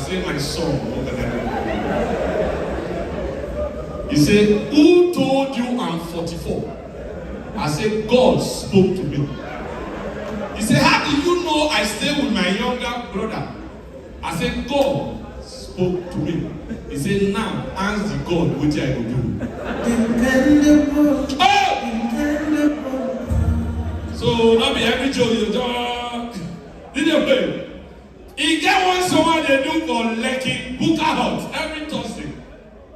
say, my son, what can I do? He said, who told you I'm 44? I said, God spoke to me. He said, how do you know I stay with my younger brother? I said, God spoke to me. He said, now ask the God what I will do. Dependable. Oh! Dependable. So not be every joke you talk. Did you play? He get one someone they do for Lekki Booker Hut every Thursday.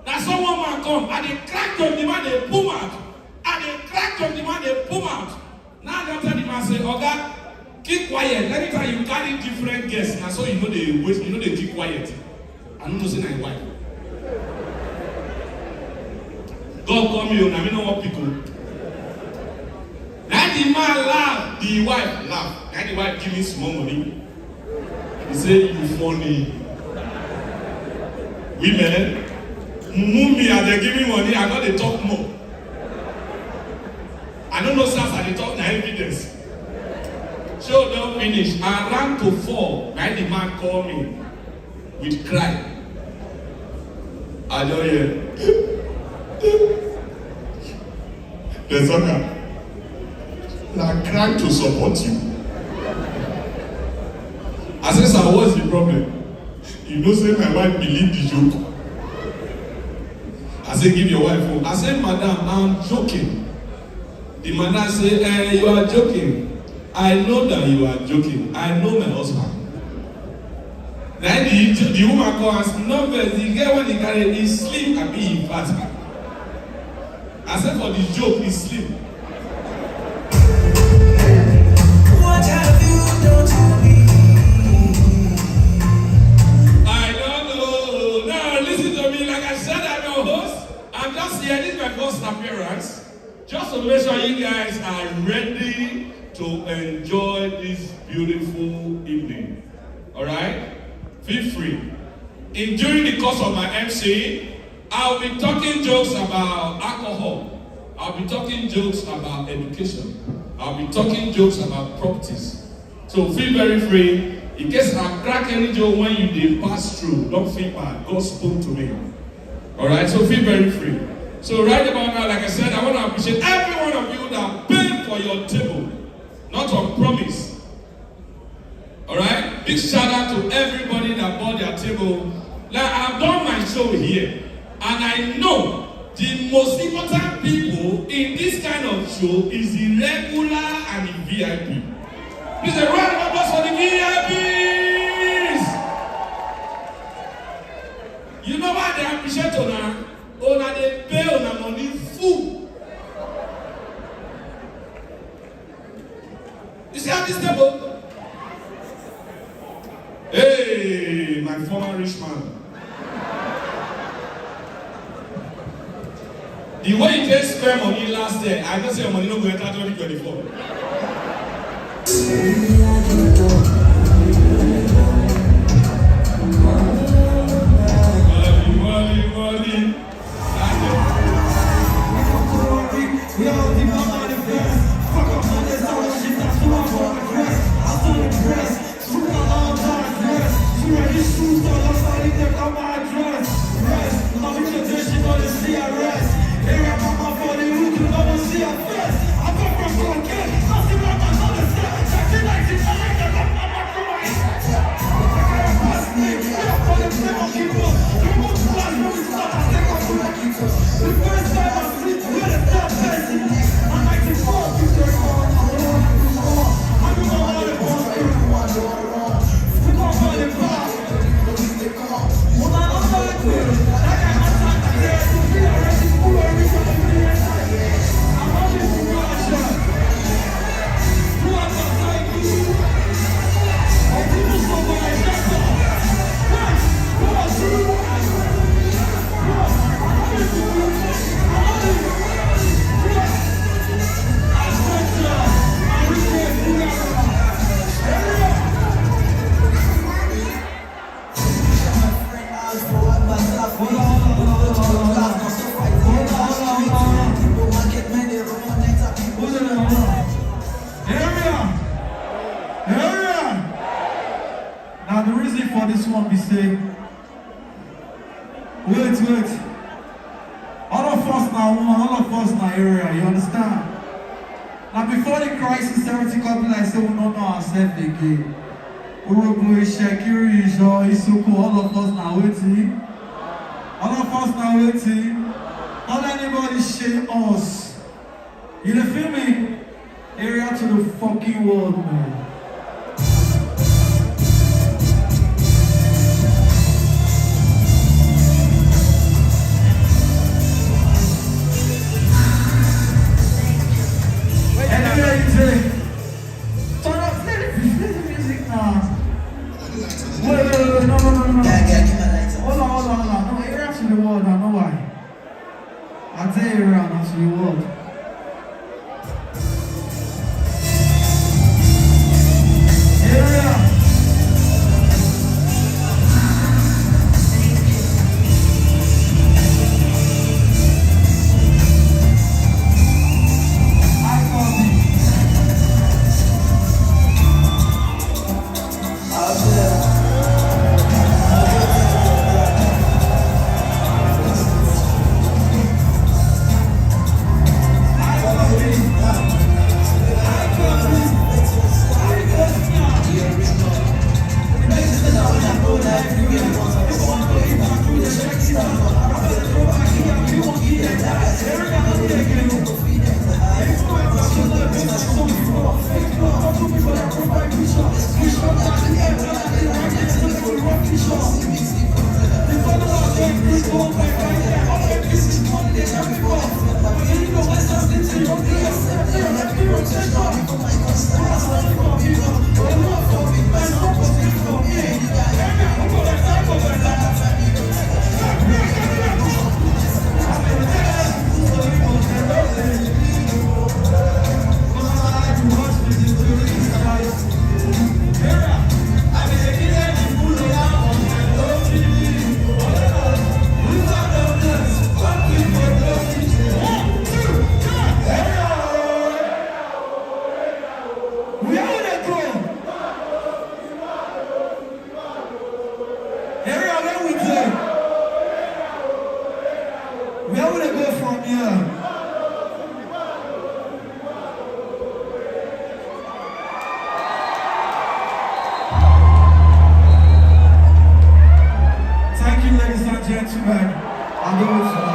Now someone will come and they crack on the man, they boom out. And they crack on the man, they boom out. Now they tell the man say, Oga, keep quiet. Anytime you carry different guests, now so you know they wait, you know they keep quiet. I don't know say my wife. God come here, I mean no more people. Now the man laugh, the wife laugh. Now the wife give me small money. He say, you funny. Women, me as they give me money, I got to talk more. I don't know since I talk na evidence. Show don't finish. I ran to 4. Now the man call me with cry. I don't hear. Destalker. Now cry to support you. I said, sir, what's the problem? You know, say my wife believe the joke. I said, give your wife home. I said, madam, I'm joking. The madam said, you are joking. I know that you are joking. I know my husband. Then the woman comes, no, but the girl when he carry, he slim and be fat. I said, for the joke, he's slim. What have you done to me? I don't know. Now, listen to me. Like I said, I'm your host. I'm just here. This is my first appearance. Just to make sure you guys are ready to enjoy this beautiful evening. Alright? Feel free. During the course of my MC, I'll be talking jokes about alcohol. I'll be talking jokes about education. I'll be talking jokes about properties. So feel very free. In case I crack any joke when you did pass through, don't feel bad. God spoke to me. Alright? So feel very free. So right about now, like I said, I want to appreciate every one of you that paid for your table. Not on promise. Alright? Big shout out to everybody that bought their table. Like I've done my show here. And I know the most important people in this kind of show is the regular and the VIP. Please a round of applause for the VIPs! You know why they appreciate Ona? Ona they pay Ona money full. You see at this table? Hey, my former rich man. The way you just spend money last year, I don't say your money no go enter 2024. Warri. Now the reason for this one we say Wait. All of us now one, all of us now area, you understand? Now before the crisis, everything got be like say we don't know ourselves again. We will go Shakiri, Isoko, all of us now waiting. All of us now waiting. Not anybody shame us. You know, feel me? Area to the fucking world, man. Anyway, turn up, play the music now. Wait, no. Hold on. No, area to the world, I know why. I'll tell you around to the world. Area. Where would I go from here? Thank you, ladies and gentlemen. I'll go with you.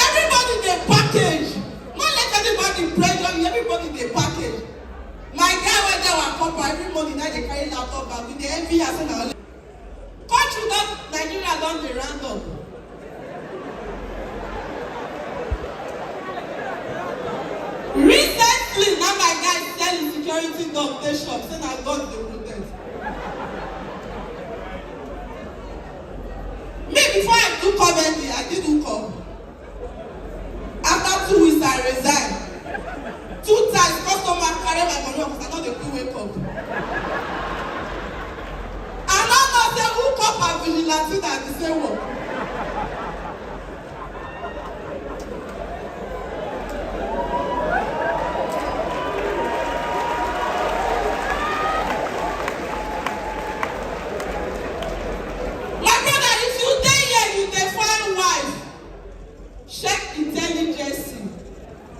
Everybody they package. Not let everybody pressure you. Everybody they package. My guy went there and come every morning. Now they carry laptop back with the envy as well. Country that Nigeria don't be random. Recently, now my guy selling security dog they shop saying I got the protect. Me before I do comedy, I did hook up. After 2 weeks, I resigned. 2 times, customer carry my money because I know they could wake up. And now say hook up and vigilante that the same work. My brother, if you dey here, you dey find wife. Check intelligence.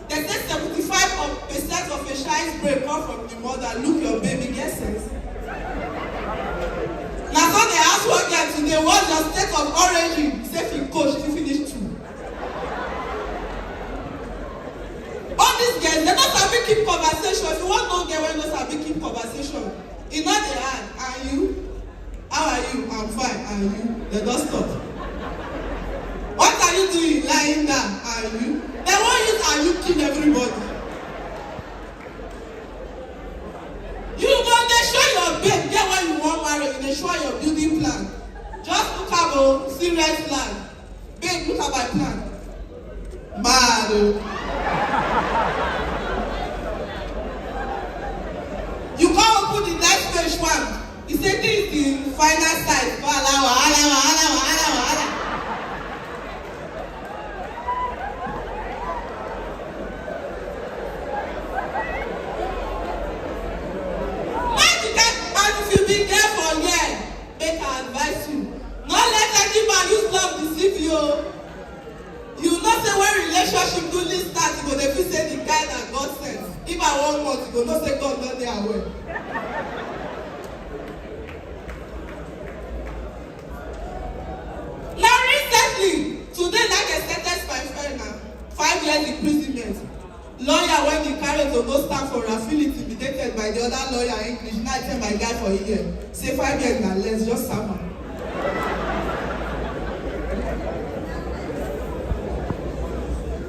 They say 75% of a child's brain come from the mother. Look your baby, get sense. Now so they ask one girl today, what's your state of origin? Say if you coach, if you finish 2. All these girls, they don't sabi keep conversation. If you want no girl wey no sabi keep conversation, e no dey hard. And you? How are you? I'm fine. And you? They don't stop. What are you doing? Lying down. And you? They won't use and you kill everybody. You go dey show your babe, get when you want marry, you dey show your building plan. Just look at a serious plan. Babe, look at my plan. Mad. You can't open the next page 1. You say this is the final size. Wahala. If you be 1 month, you go know say God not there well. Now recently, today like I sentenced my friend now, 5 years imprisonment. Lawyer when he carried to go stand for Rafili intimidated by the other lawyer English. Now I tell my guy for a year, say 5 years now, let's just serve am.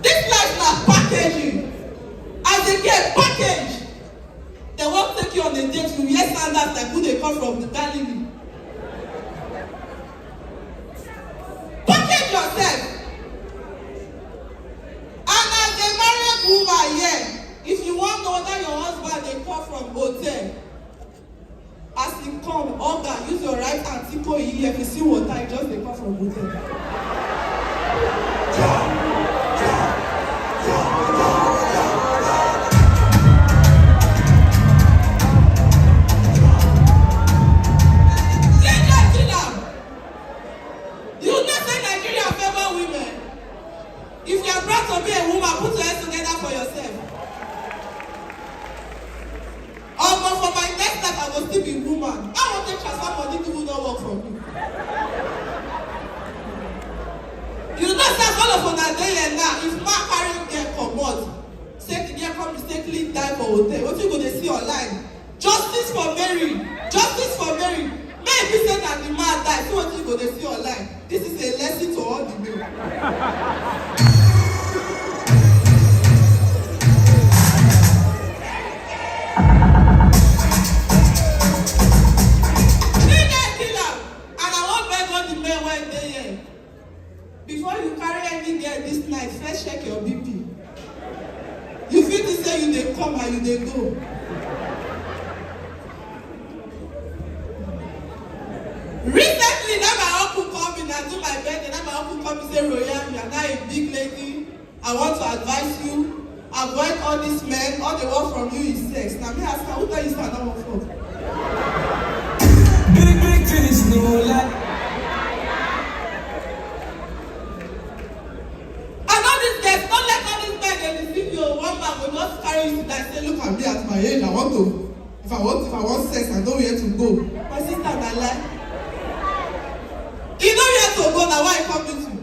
This life na packaging. As they get package, they won't take you on a date. You wear sandals like who they come from the Galilee. Package yourself. And as a married woman here, if you want to know whether your husband they come from hotel, as he come, Olga, use your right hand, Tiko, if you see water, he just they come from hotel. If you are proud to be a woman, put your hands together for yourself. But for my next life, I will still be woman. I want to transfer money to who don't work for me. You know, say all of una day and now, if man carry girl comot, say the girl come mistakenly die for hotel, what you go to see online? Justice for Mary. Justice for Mary. Maybe say that the man die, see what you go to see online. This is a lesson to all the men. Before you carry any girl this night, first check your BP. You feel to say you dey come and you dey go. Recently, now my uncle come in and do my birthday. Now my uncle come and say, Royal, you are now a big lady. I want to advise you. Avoid all these men. All they want from you is sex. Now me ask her, who tell you say I don't want fuck? Big things, no like. One man will not carry you and say, look at me at my age, I want to. If I want sex, I know where to go. My sister, I lie. You know where to go, now why you come with you?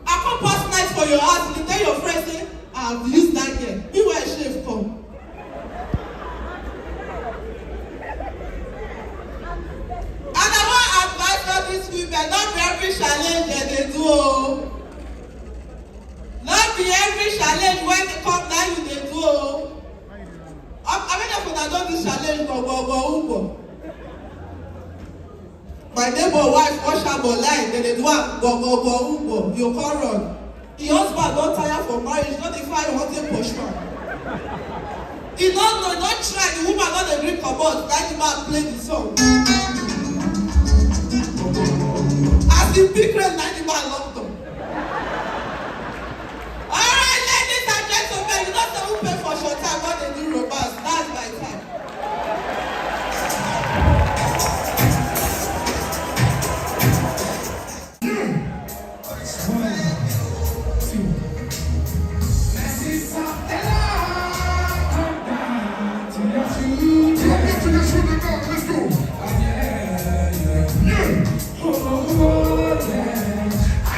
I come pass night for your house, you tell your friend, say, I've used that girl. Me where shave come. And I want to advise all these women, not be every challenge that they do. Not be every challenge when they come now you dey do. I mean if una don this challenge go. My neighbor wife wash her go line, they dey do am go. You come run. The husband don tire for marriage, no dey find one thing pushman. He don't know, don't try. The woman don dey gree comot, that the man play the song. As the big rain, na the man locked up. You don't know who pay for short time when they do romance. That's my time. I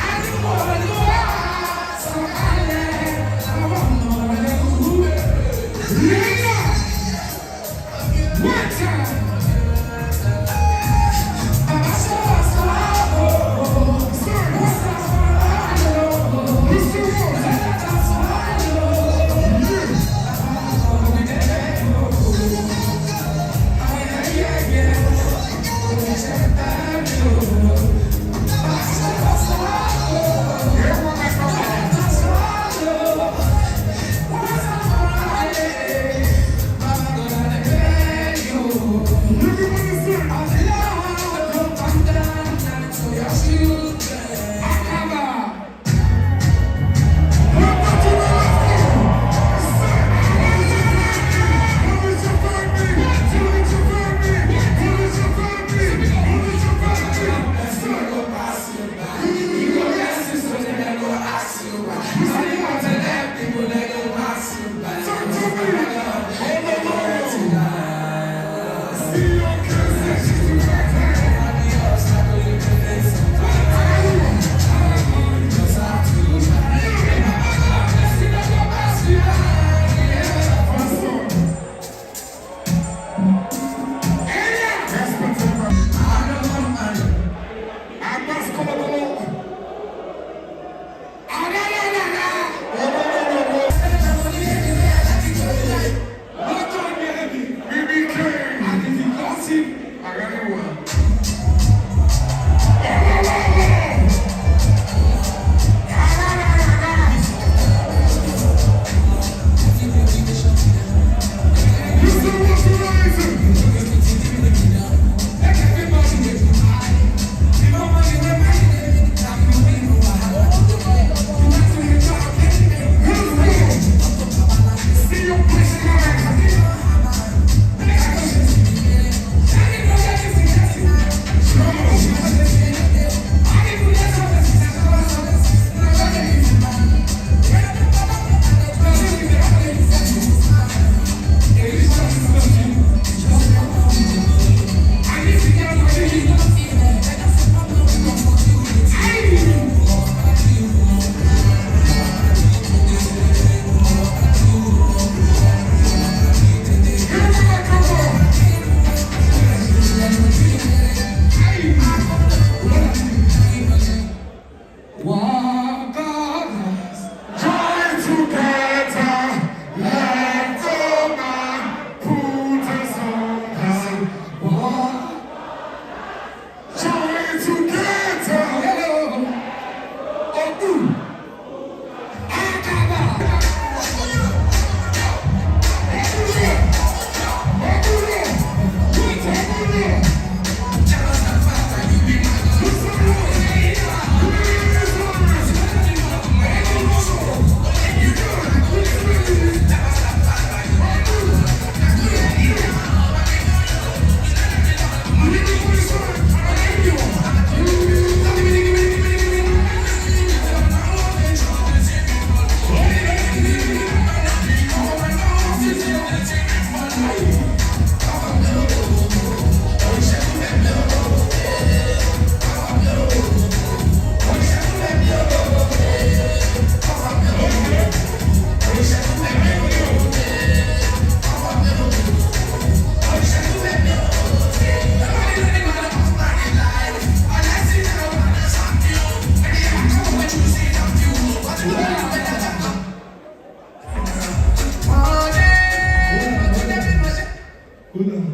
Hold on.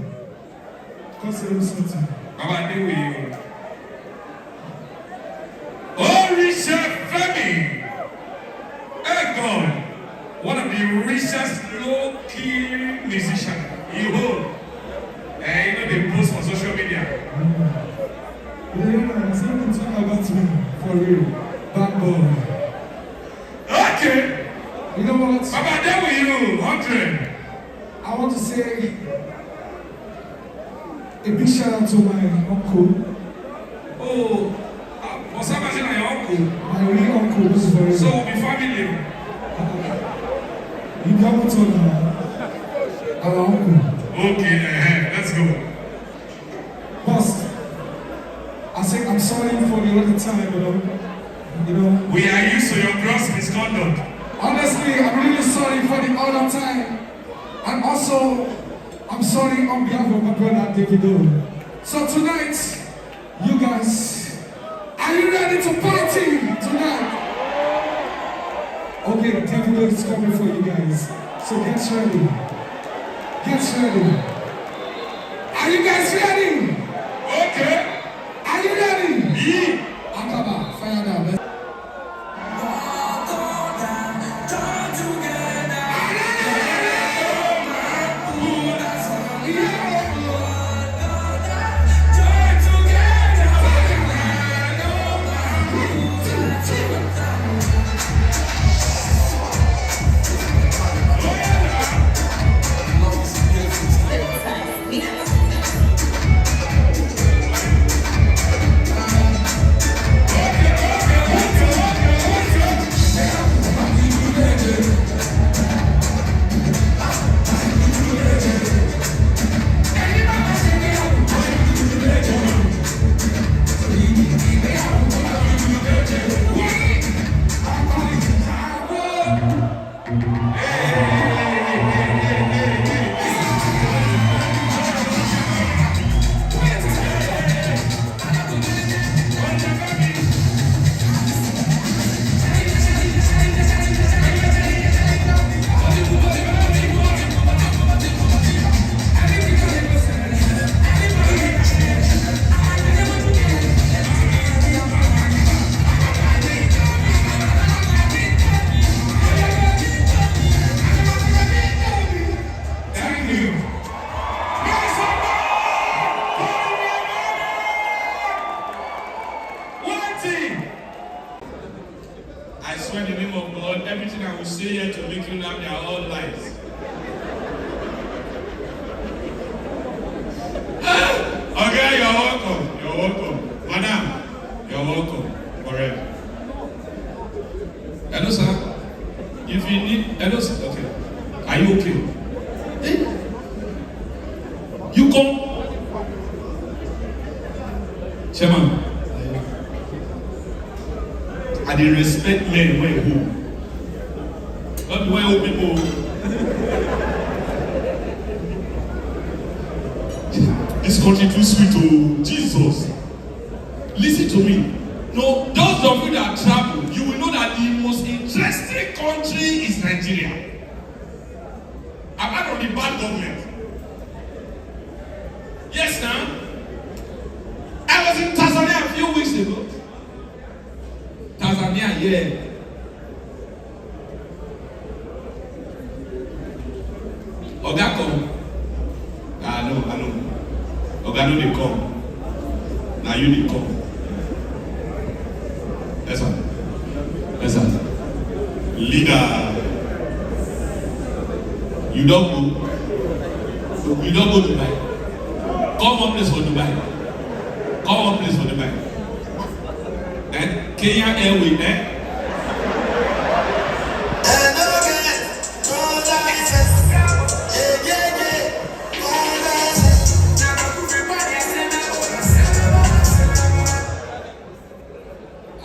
Consider something. Baba, there we OritseFemi. Hey God, one of the richest low-key musicians you hold. You know they post on social media. Yeah, something talk about me for real. Bad boy. Okay. You know what? Baba, there with you, 100. I want to say a big shout out to my uncle. Oh, what's up, your uncle? My real uncle, this is for real. So we'll be family. You got to our uncle. Okay, let's go. Boss, I say I'm sorry for the other time, you know. We are used to your gross misconduct. Honestly, I'm really sorry for the other time. And also, I'm sorry on behalf of my brother Davido. So tonight, you guys, are you ready to party tonight? Okay, Davido is coming for you guys. So get ready. Get ready. Are you guys ready? Okay. Are you ready? Yeah. Akaba, fire down. I swear in the name of God, everything I will say here to make you laugh, they are all lies. Okay, you're welcome. You're welcome. Madam, you're welcome. Correct. Hello, sir. If you need... Hello, sir. Okay. Are you okay? Eh? You come. Chairman. I dey respect men when who. Not when old people. This country too sweet to Jesus. Listen to me. No, those of you that travel, you will know that the most interesting country is Nigeria. Apart from the bad government. Yes, now. I was in Tanzania a few weeks ago. Tanzania, yeah. Oga come. I know. Oga no dey come. Now you dey come. Listen. Leader. You don't go Dubai. Come one place for Dubai. Then Kenya Airways,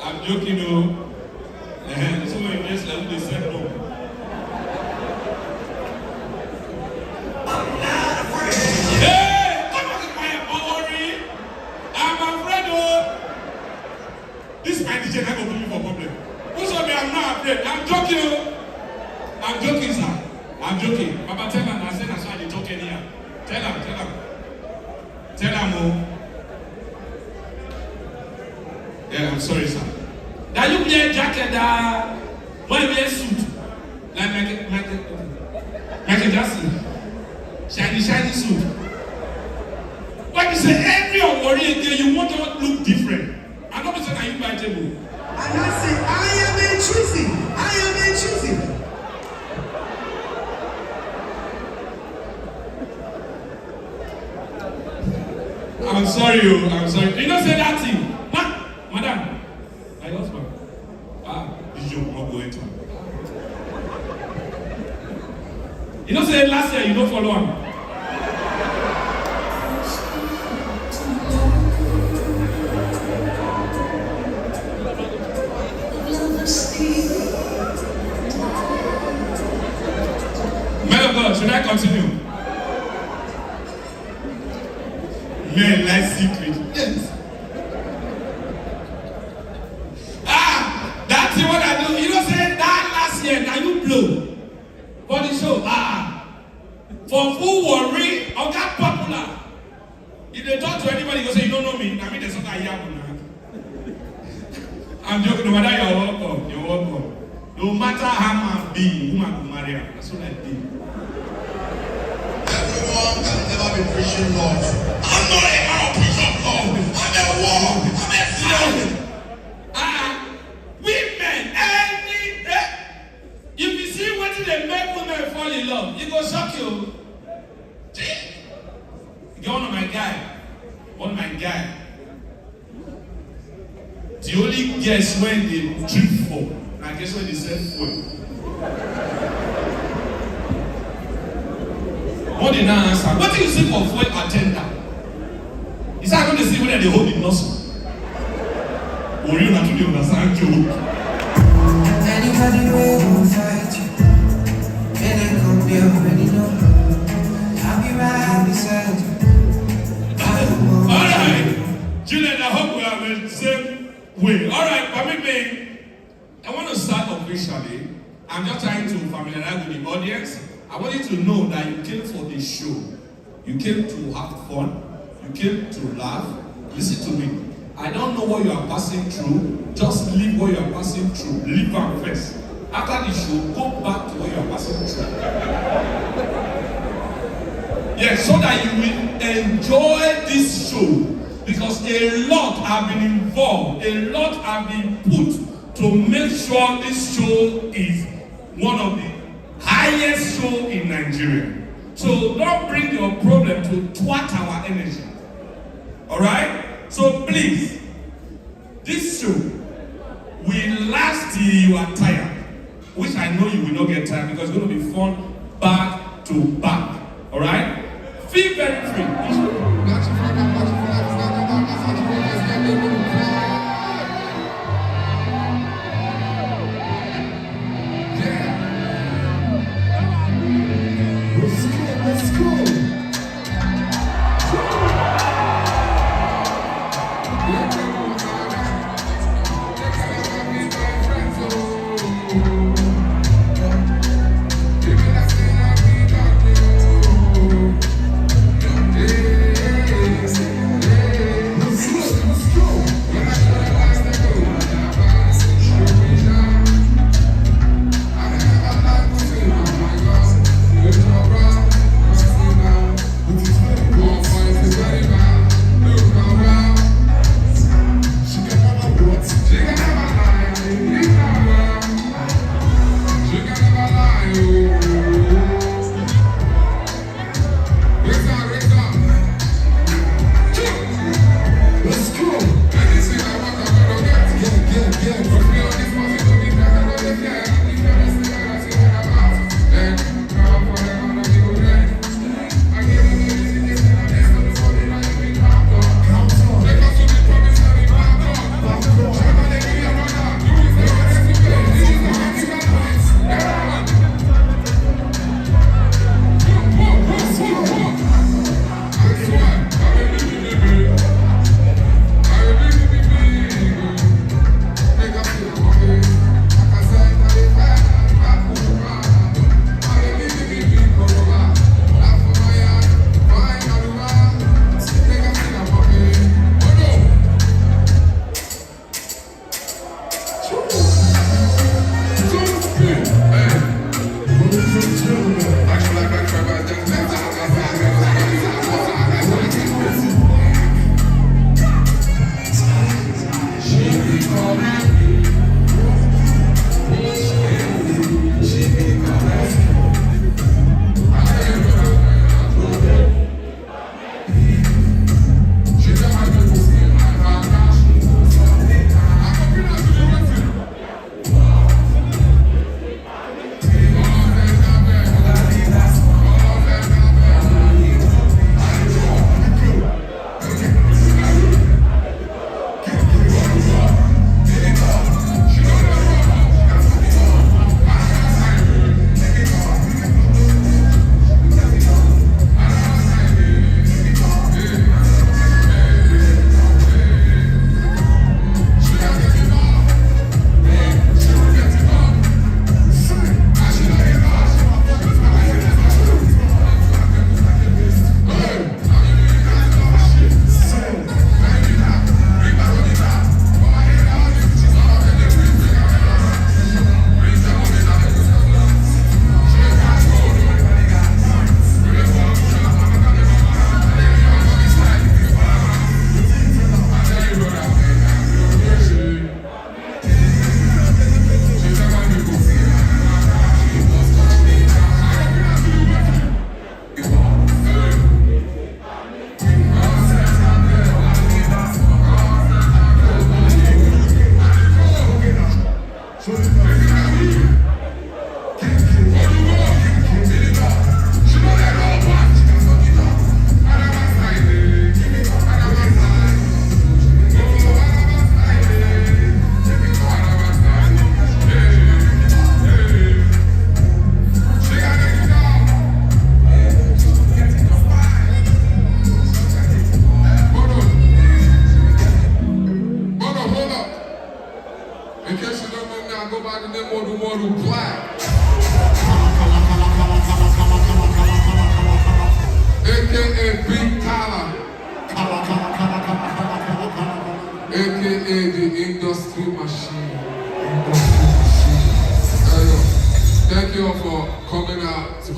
I'm joking, no. So many days like they said no. Hey, come on, Warri. I'm afraid, this my DJ never put me for problem. Who told me I'm not afraid? I'm joking, sir. I'm joking. Papa tell me, I said that's why they talk here. Tell him, oh. Yeah, I'm sorry, sir. That you wear jacket, why you wear suit? Like Michael Jackson. Shiny suit. Like you say, every Warri again, you want to look different. I'm not saying that you buy table. And I say, I am intrusive. I'm sorry. You don't say that thing. Madam, my husband. This joke not going to. You don't say last year you don't follow him. Men of God, should I continue? Men like secret. Yes. That's what I do. You don't say that last year, now you blow. For the show, for full Warri, I got popular. If they talk to anybody, you say, you don't know me. I mean, there's something I hear. I'm joking, no matter you're welcome. No matter how man be, woman will marry her. That's what I do. Everyone can never be preaching Lord. I'm not a mouthpiece of God. I'm a war. I'm a fire. Women, any day. If you see what they make women fall in love, it go shock you. You're one of my guy. The only guess when they drip for, I guess when they send for. What did I answer? What do you say for fuel attendant? Is that going to see whether they hold the nozzle? Or you not to understand joke? Anybody will fight you. When I come, you already know. I'll be right beside you. Alright. Julian, I hope we are the same way. Alright, permit me. I want to start officially. I'm just trying to familiarize with the audience. I want you to know that you came for this show. You came to have fun. You came to laugh. Listen to me. I don't know what you are passing through. Just leave what you are passing through. Leave them first. After the show, go back to what you are passing through. Yes, so that you will enjoy this show. Because a lot have been involved. A lot have been put to make sure this show is one of the highest show in Nigeria. So don't bring your problem to thwart our energy. Alright? So please, this show will last till you are tired. Which I know you will not get tired because it's going to be fun back to back. Alright? Feel very free. Let's go. Yeah.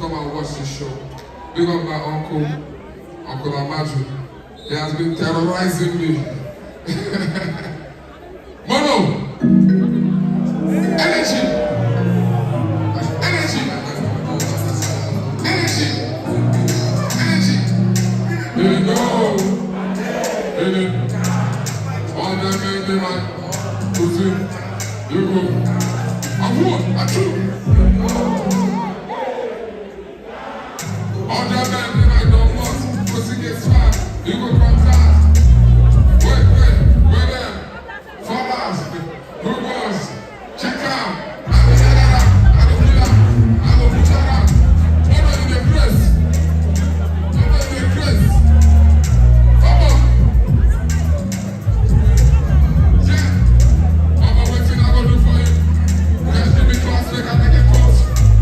come and watch this show. Big up my uncle Amaju. He has been terrorizing me. Mono! Energy! Energy! Energy! Energy! You know! All the men, they might put in. You go. I'm one, I'm two. All the men, they might don't want. Pussy gets fat. You go from fast. Wait, there. Farmers, Googles, check out. I go put that up. Order in the press. Come on. Yeah. Mama, waiting, I go do for you. Just give me class, make I make it close.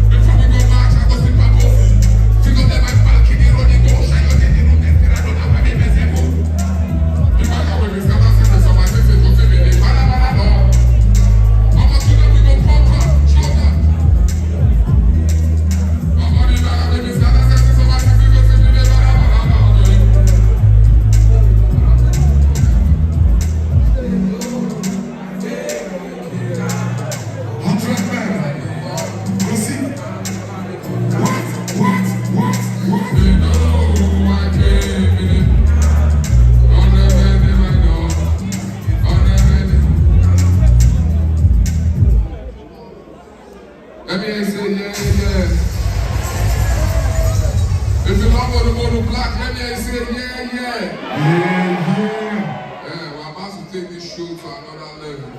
Before we go march, I go see Papa. Figure them my back in the road, go. Shine your head in the room, I don't know how many people. You might have with this kind of sentence on my message, go film it. Mama, to them we go pump up, shoulder. Mama, you might have with this kind of sentence on my message, go film it. Let me say, yeah. If you love OdumoduBlvck, let me say, yeah. Yeah, we're about to take this show to another level.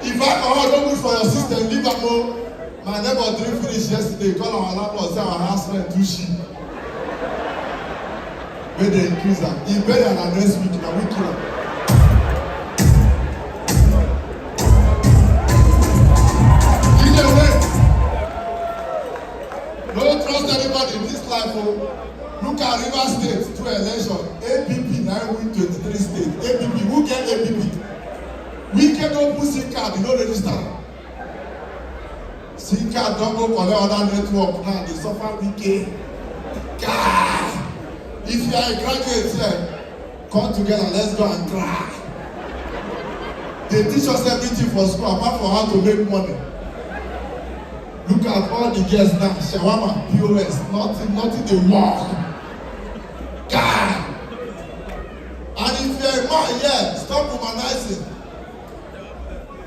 if alcohol don't good for your system, leave am o. My neighbor drink finish yesterday, call our landlord say our house rent too cheap. May they increase am. He better than next week, na we kill am. No trust anybody in this life. Oh. Look at Rivers State, 2 election. APP now win 23 states. APP, who get APP? We can go put SIM card, you know register. SIM card don't go collect other network now, they suffer weekend. God! If you are a graduate here, come together, let's go and cry. They teach us everything for school, apart from how to make money. Look at all the girls now, shawarma, POS, nothing they walk. God! And if you're a man, yeah, stop womanizing.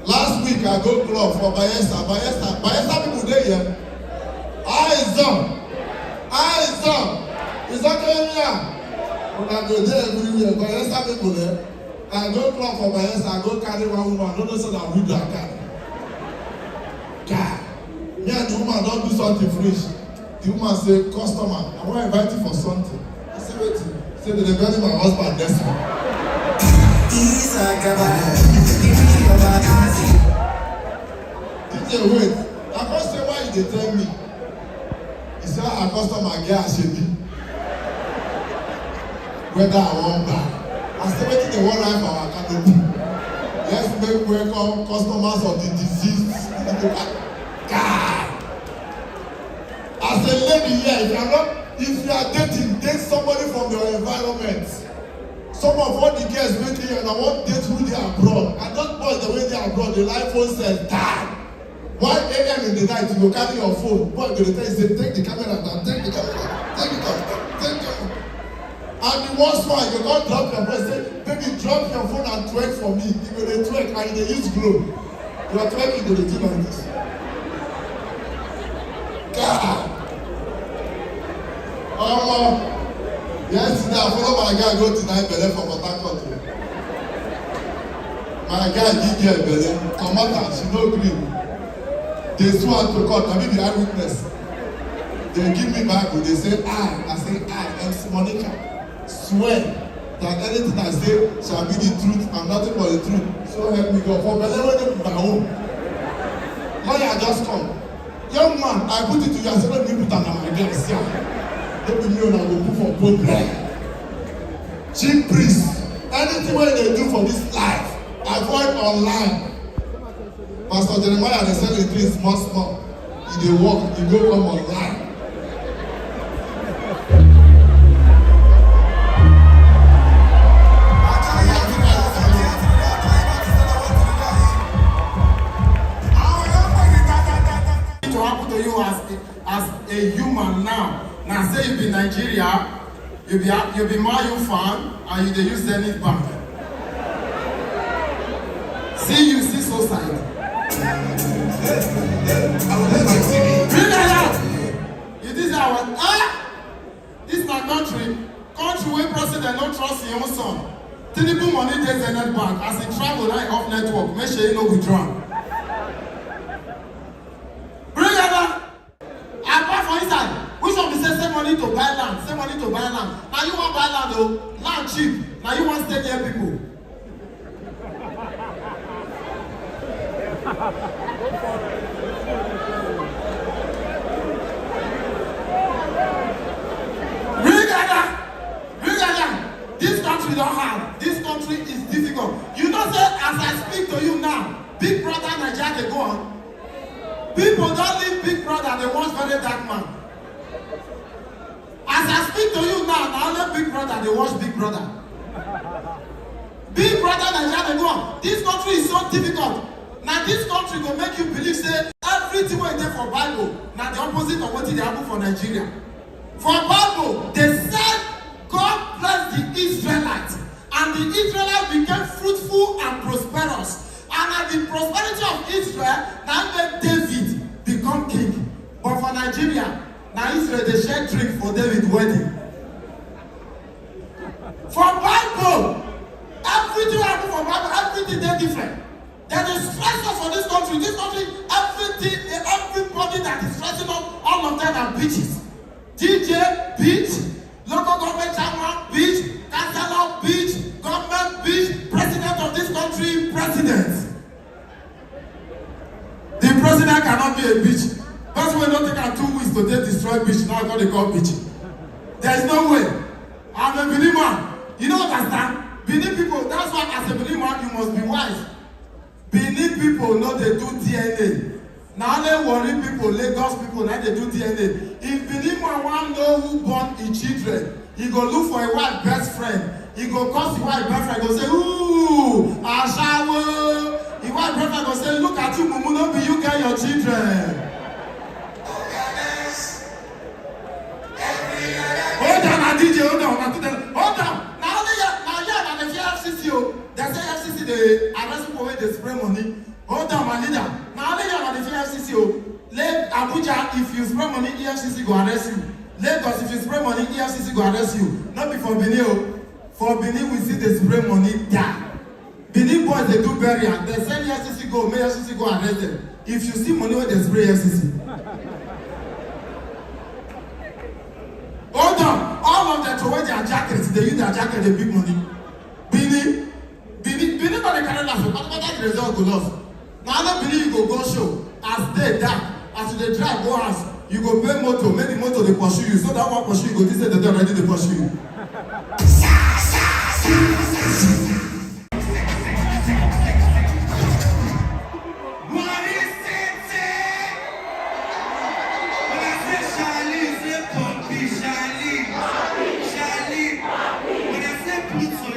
Last week I go club for Bayelsa people there, yeah. Eyes up. Is that coming here? When I go there everywhere, Bayelsa people there. I go club for Bayelsa, I go carry one woman, I don't know so that we do that carry. God. Me and the woman don't do something fresh. The woman say, customer, I want to invite you for something. I say, wait. Say, they bury my husband next week. DJ, wait. I can't say why they tell me. He said, our customer get a shady. Whether I want back. I said, wait till they want life our canopy. Let's make welcome customers of the disease. God. As a lady here, if you are dating, date somebody from your environment. Some of all the girls waiting here, and I want to date who they are abroad. And those boys, the way they are abroad, the life phone says, Dad. 1 a.m. in the night, you go carry your phone. Boy, go to tell you, say, take the camera down, take the camera. And the worst one, you go drop your phone, say, baby, drop your phone and twerk for me. You go to twerk and they use glow. You are twerking to the thing like this. God. Yesterday I follow my guy go to night belle for Port Harcourt. My guy did get belle, come out and she no gree. They sue her to court, I be the eyewitness. They give me Bible, they say I say I, MC Monica, swear that anything I say shall be the truth and nothing but the truth. So help me God. For belle when they put my own. Lawyer just come. Young man, I put it to you, I said, let me put on my glass here. Don't be me when I go put for problem. Chief priest, anything what they do for this life, avoid online. Pastor Jeremiah, they sell the things small. If they walk, you go come online. As a human now say you be Nigeria, you be Mayu fan and you dey use Zenith Bank. See society. Bring that out. It is our this is my country where president no trust him own son. Tinubu money dey Zenith Bank as he travel like off network. Make sure you no withdraw. Bring that out. Apart from inside, which one be say money to buy land, Now you want buy land though, land cheap. Now you want stay near people. Regada. This country don't have. This country is difficult. You know say as I speak to you now, Big Brother Nigeria they go on. People don't leave Big Brother, they watch Very Dark Man. As I speak to you now only Big Brother, they watch Big Brother. Big Brother Nigeria, they go on. This country is so difficult. Now this country will make you believe, say, everything we there for Bible, now the opposite of what they happen for Nigeria. For Bible, they said God blessed the Israelites, and the Israelites became fruitful and prosperous. And at the prosperity of Israel, now made David become king. But for Nigeria, now Israel they share drink for David's wedding. For Bible, everything happen for Bible, everything they different. There is stressors for this country. This country, everybody that is stressing up, all of them are bitches. DJ, bitch. Local government chairman, bitch. Councillor, bitch. Government, bitch. President of this country, president. The president cannot be a bitch. That's why don't take her 2 weeks to destroy bitch. Now I call they call bitch. There is no way. I'm a Benin man. You don't understand? Benin people, that's why as a Benin man, you must be wise. Benin people know they do DNA. Now they Warri people, Lagos people, now they do DNA. If Benin man want know who born his children, he go look for a white best friend. He go cause the white best friend, go say, ooh, Ashawo. The white best friend go say, look at you, Mumu, no be you get your children. Hold on, DJ, hold on. Now the FCC, they say FCC, they arrest people when they spray money. Hold on, my leader. Now the FCC, let Abuja, if you spray money, EFCC go arrest you. Lagos, if you spray money, EFCC go arrest you. Not before Benin. For Benin, we see the spray money die. Benin boys, they do burial. They send EFCC go, may EFCC go arrest them. If you see money when they spray EFCC. Hold on. All of them to wear their jackets. They use their jacket, they big money. Benin, but they carry last. But that the result go lost. Now that Benin, you go show. As they die, as they drive, go house. You go pay motor, make the motor they pursue you. So that one pursue you, go this say they don't ready to pursue you. Pluto.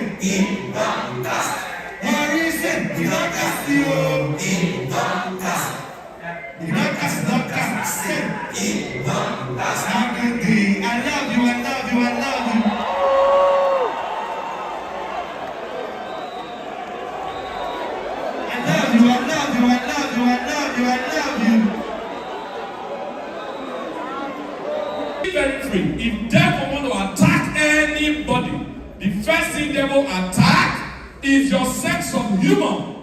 say, he don't cast. Warri say, he don't cast you. He don't cast. He don't cast, don't cast. Say, he don't cast. How good day. I love you, I love you, I love you. I love you, I love you, I love you, I love you, I love you. Very free. If devil want to attack anybody, the first thing devil attack is your sense of humor.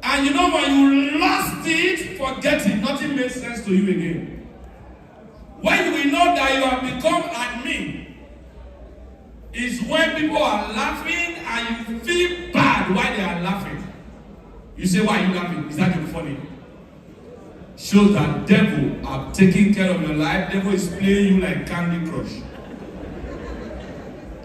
And you know when you lost it, forget it, nothing makes sense to you again. When you will know that you have become admin is when people are laughing and you feel bad while they are laughing. You say, why are you laughing? Is that funny? Shows that devil are taking care of your life. Devil is playing you like Candy Crush.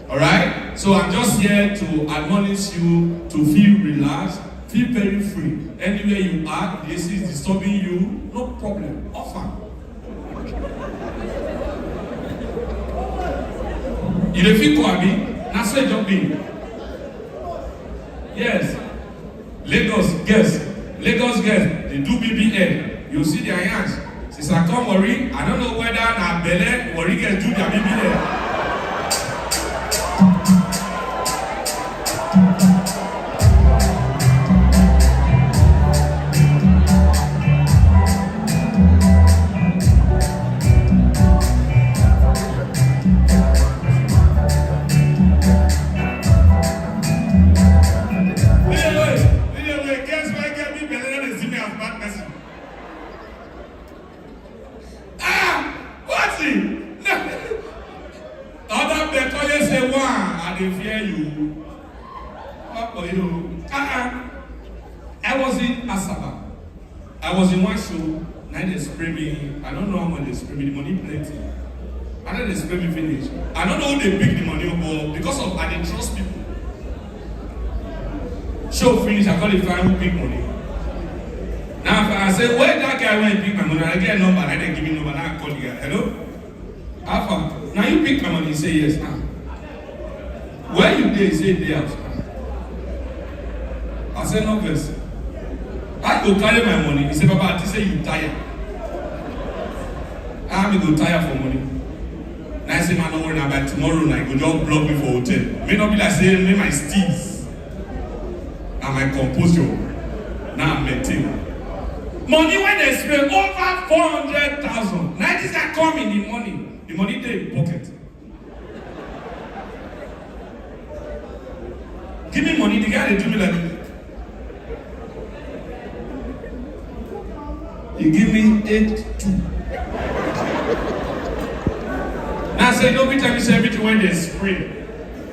Alright? So I'm just here to admonish you to feel relaxed, feel very free. Anywhere you are, if this is disturbing you, no problem. Offer. You don't feel Kwabi? That's why jump in. Yes. Lagos girls, they do BBL. You see their hands. Since I come Warri, I don't know whether na belle Warri can do their BBL. They fear you. I was in Asaba. I was in one show. Now they spray me. I don't know how much they spray me. The money plenty. And then they spray me finish. I don't know who they pick the money up, but because of I didn't trust people. Show finish. I call the fan who pick money. Now I say, where that guy went pick my money? I get a number. I didn't give me number. Now I call the guy. Hello? Alpha. Now you pick my money. He say yes. Where you dey say dey out? I say no verse. I go carry my money. He say, Papa, I say you tired. I go tired for money. Now I say, man, don't worry now. By tomorrow night, go just block me for hotel. May not be like say me my steez and my composure. Now I'm maintain. Money when they spend over 400,000. Now this guy come in the money. The money dey in pocket. Give me money, the guy they do me like this. He give me 8-2. Now say don't be telling me everything when they spray.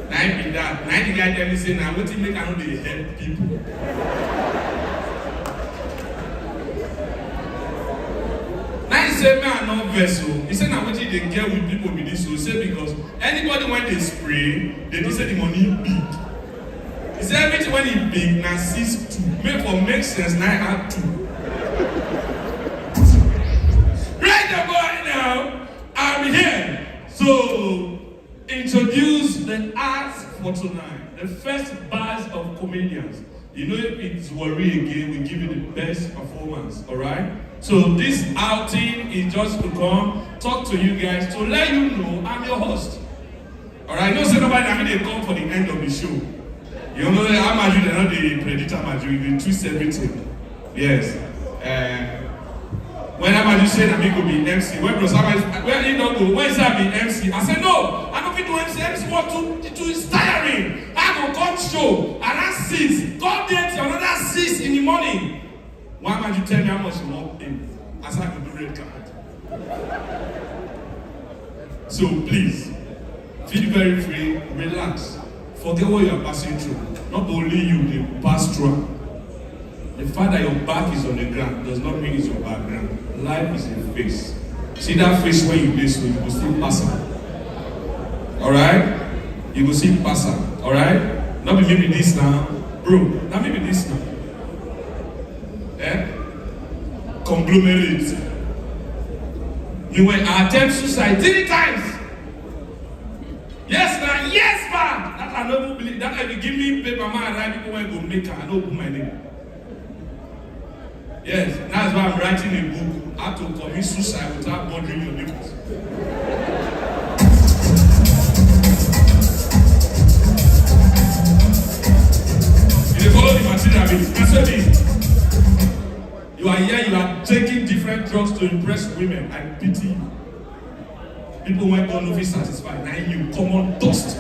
Now I be that. Now the guy tell me say now what you make I know they help people. Now he say me I no vessel. He say now what they get with people with this. So say because anybody when they spray, they don't say the money big. He said everything when he big, now 6-2. Make sense, now I have 2. Right about now, I'm here. So, introduce the arts for tonight. The first bars of comedians. You know if it's Warri again, we give you the best performance, alright? So this outing is just to come, talk to you guys, to let you know I'm your host. Alright, no say nobody, I mean they come for the end of the show. You know how much you know the predator magic, they twist everything. Yes. When Amaju said that me go be MC, when Bro Sama where he don't go, when is that be MC? I said no, I don't fit to MC. MC work too is tiring. I go come show around 6. Come there till another 6 in the morning. Why might you tell me how much you want him? As I go do red carpet. So please, feel very free, relax. Forget what you are passing through. Not only you, they pass through. The fact that your back is on the ground does not mean it's your background. Life is a face. See that face when you play so you will still pass out. Alright? You will still pass out. Alright? Not be maybe this now. Bro, not maybe this now. Conglomerate. You will attempt suicide 3 times. Yes, man. Yes, man. That I don't believe. that if you give me paper, man, write people when go make her, I don't put my name. Yes, that's why I'm writing a book, how to commit suicide without bothering your neighbors. You follow the material, that's what it is. You are here, you are taking different drugs to impress women. I pity you. People went on to be satisfied. Now you come on dust.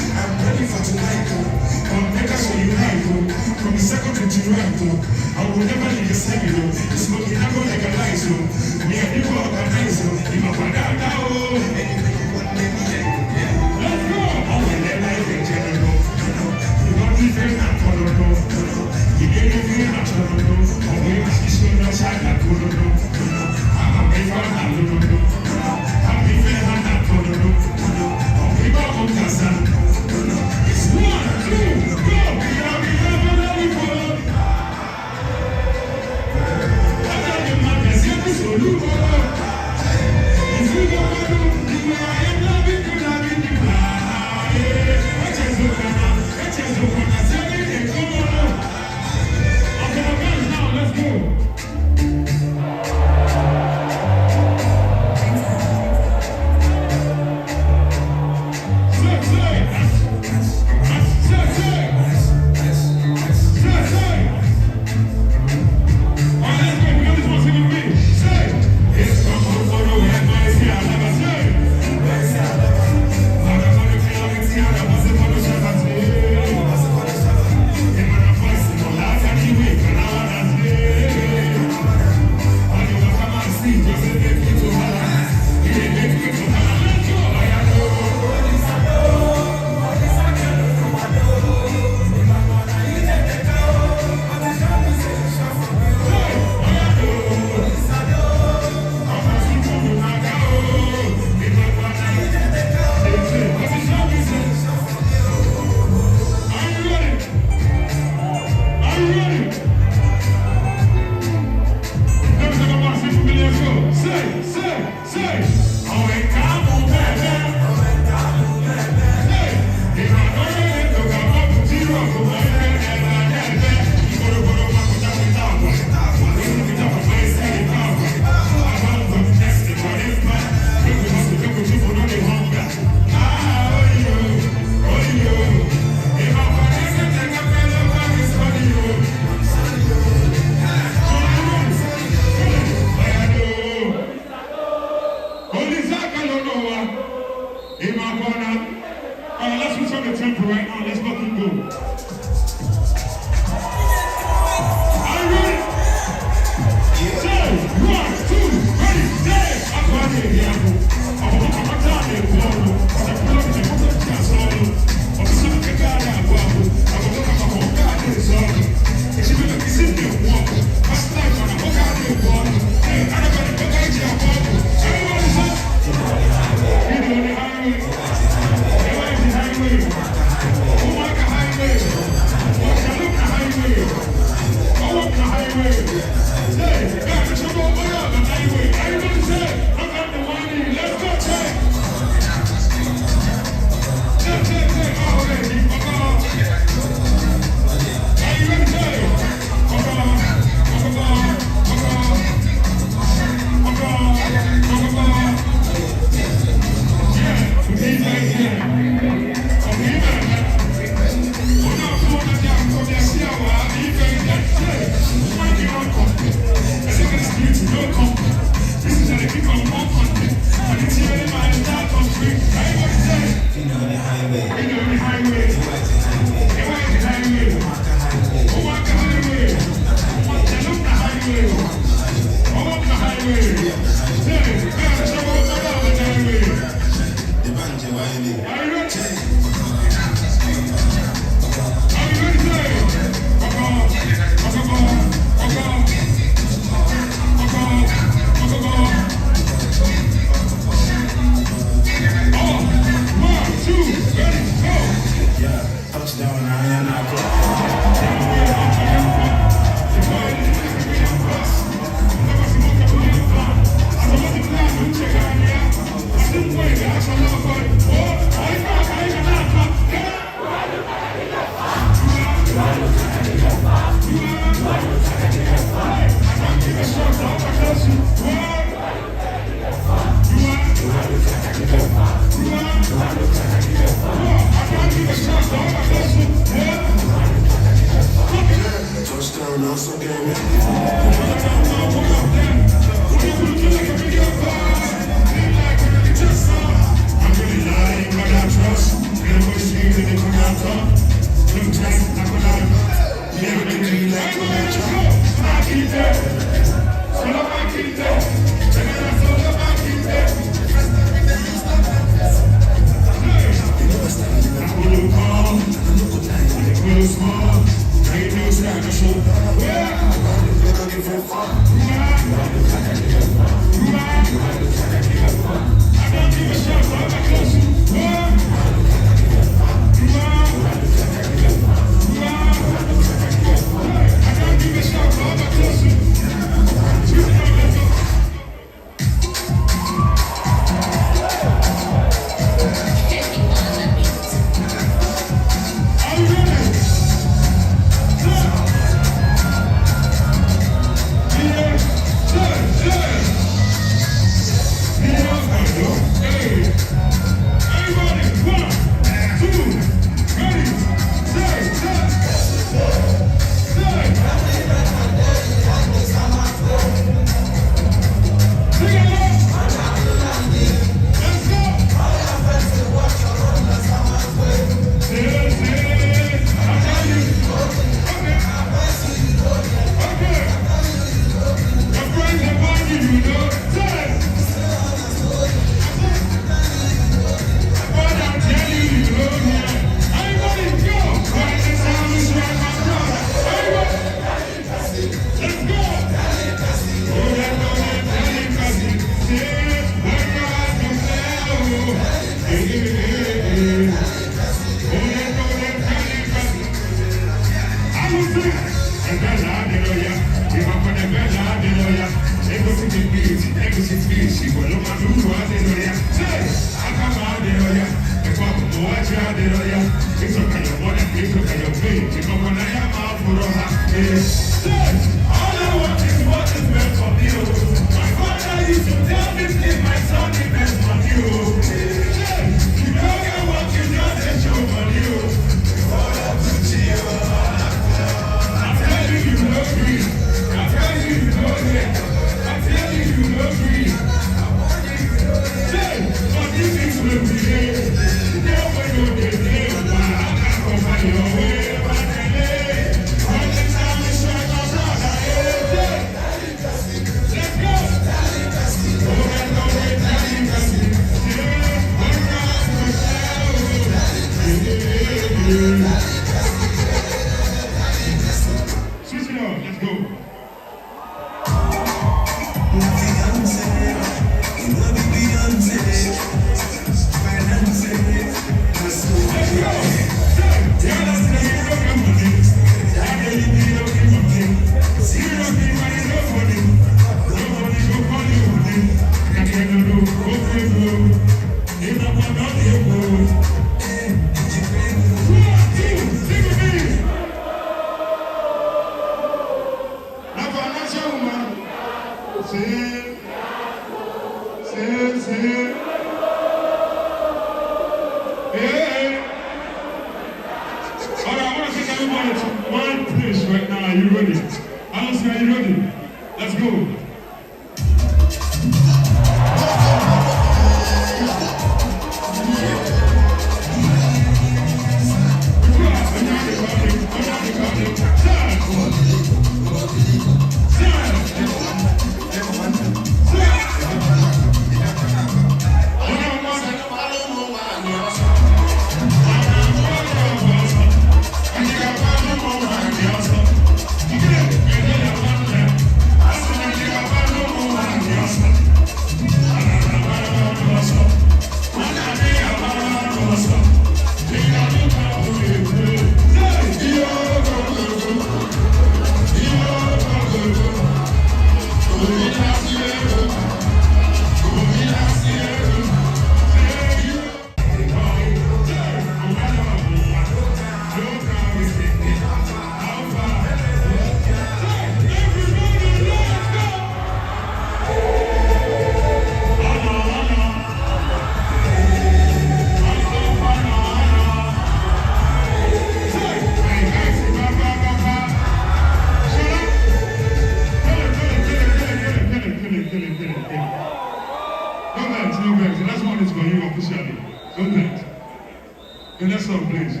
The next one, please.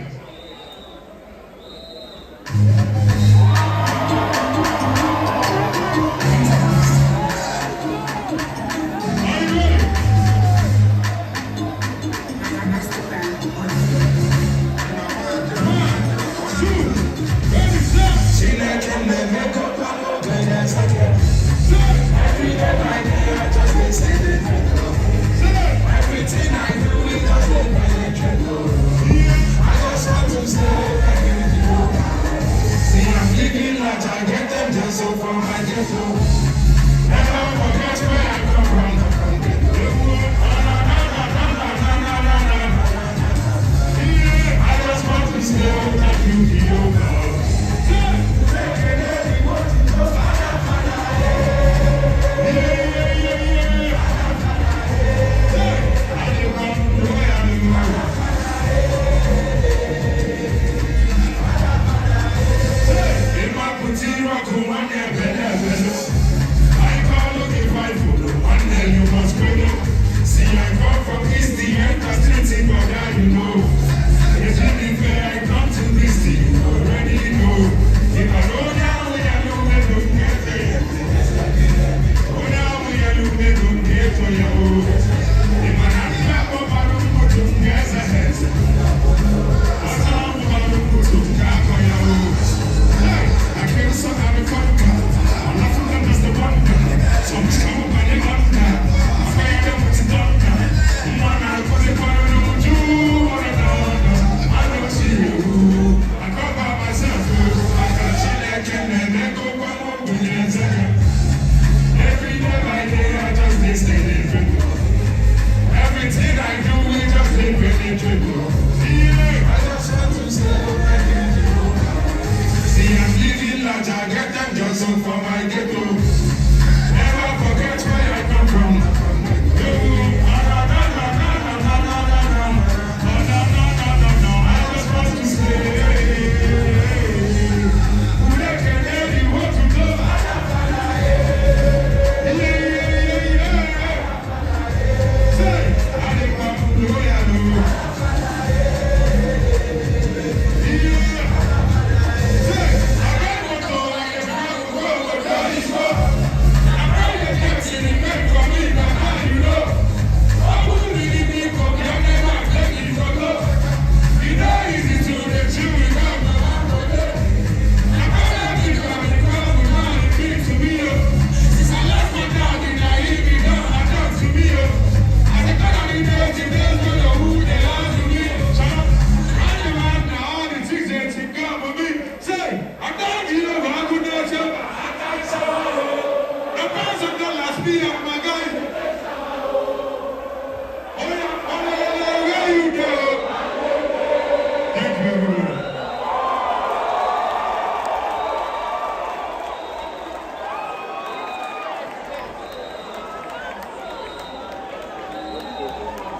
Everything I do, it doesn't penetrate.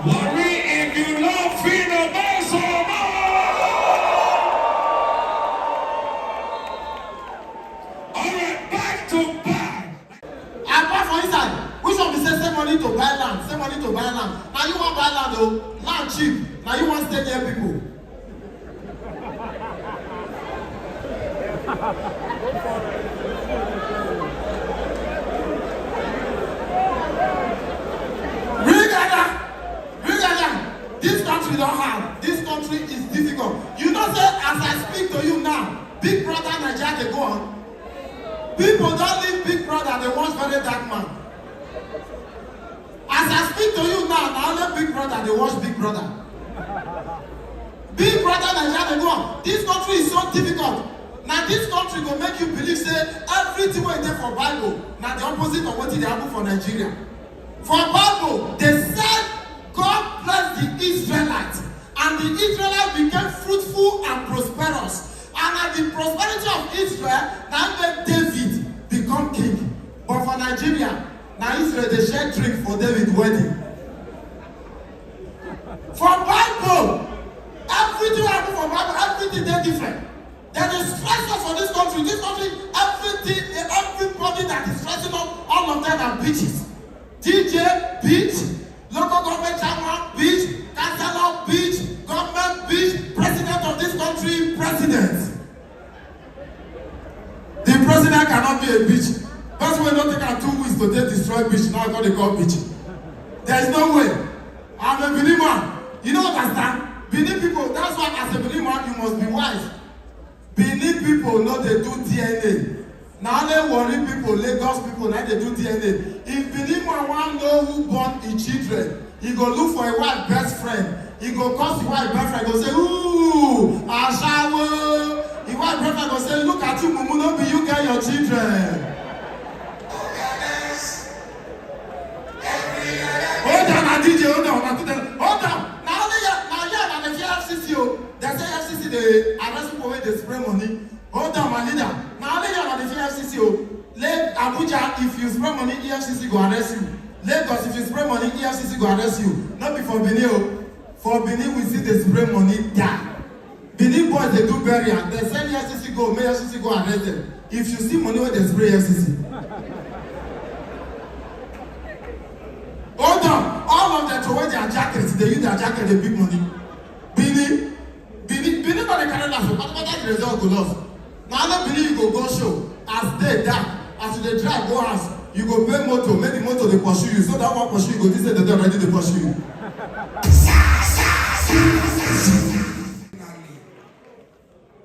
Warri, if you love Phyno, make some more! Alright, back to back. Apart from inside, which one be say save money to buy land, save money to buy land. Now you want buy land though, land cheap. Now you want stay near people. This country don't have. This country is difficult. You know, say as I speak to you now, Big Brother Nigeria they go on. People don't leave Big Brother, they watch Very Dark Man. As I speak to you now only Big Brother they watch Big Brother. Big Brother Nigeria they go on. This country is so difficult. Now this country will make you believe say everything wey dey for Bible now the opposite of what they happen for Nigeria. For Bible, they said God blessed the Israelites, and the Israelites became fruitful and prosperous. And at the prosperity of Israel, now made David become king. But for Nigeria, now Israel they share drink for David wedding. For Bible, everything happen for Bible, everything they different. There is stressors for this country. This country, everybody that is stressing up, all of them are bitches. DJ, bitch. Local government chairman, bitch. Councillor, bitch. Government, bitch. country president. The president cannot be a bitch. That's why don't take her 2 weeks to destroy bitch. Now I call the call bitch. There is no way. I'm a Benin man. You don't understand? Benin people, that's why as a Benin man, you must be wise. Benin people know they do DNA. Now they Warri people, Lagos people, now they do DNA. If Benin man want to know who born his children, he go look for a wife best friend. He go call the wife best friend, go say, ooh, Ashawo. The wife best friend go say, look at you, Mumu, no be you get your children. Hold on, DJ, hold on. Now the FCC, they say FCC, they arrest people when they spray money. Hold on, my leader. Now the FCC, let Abuja, if you spray money, EFCC go arrest you. Lagos, if you spray money, EFCC go arrest you. Not before Benin. For Benin, we see the spray money die. Benin boys, they do burial. They send EFCC go, may EFCC go arrest them. If you see money when they spray EFCC. Hold on, all of them throw away their jackets. They use their jacket, they big money. Benin, but they carry last. But the result go lost. Now let Benin you go show. As they die, as they drive go house, you go pay motor, make the motor they pursue you. So that one pursue you go this day they don't ready to pursue you.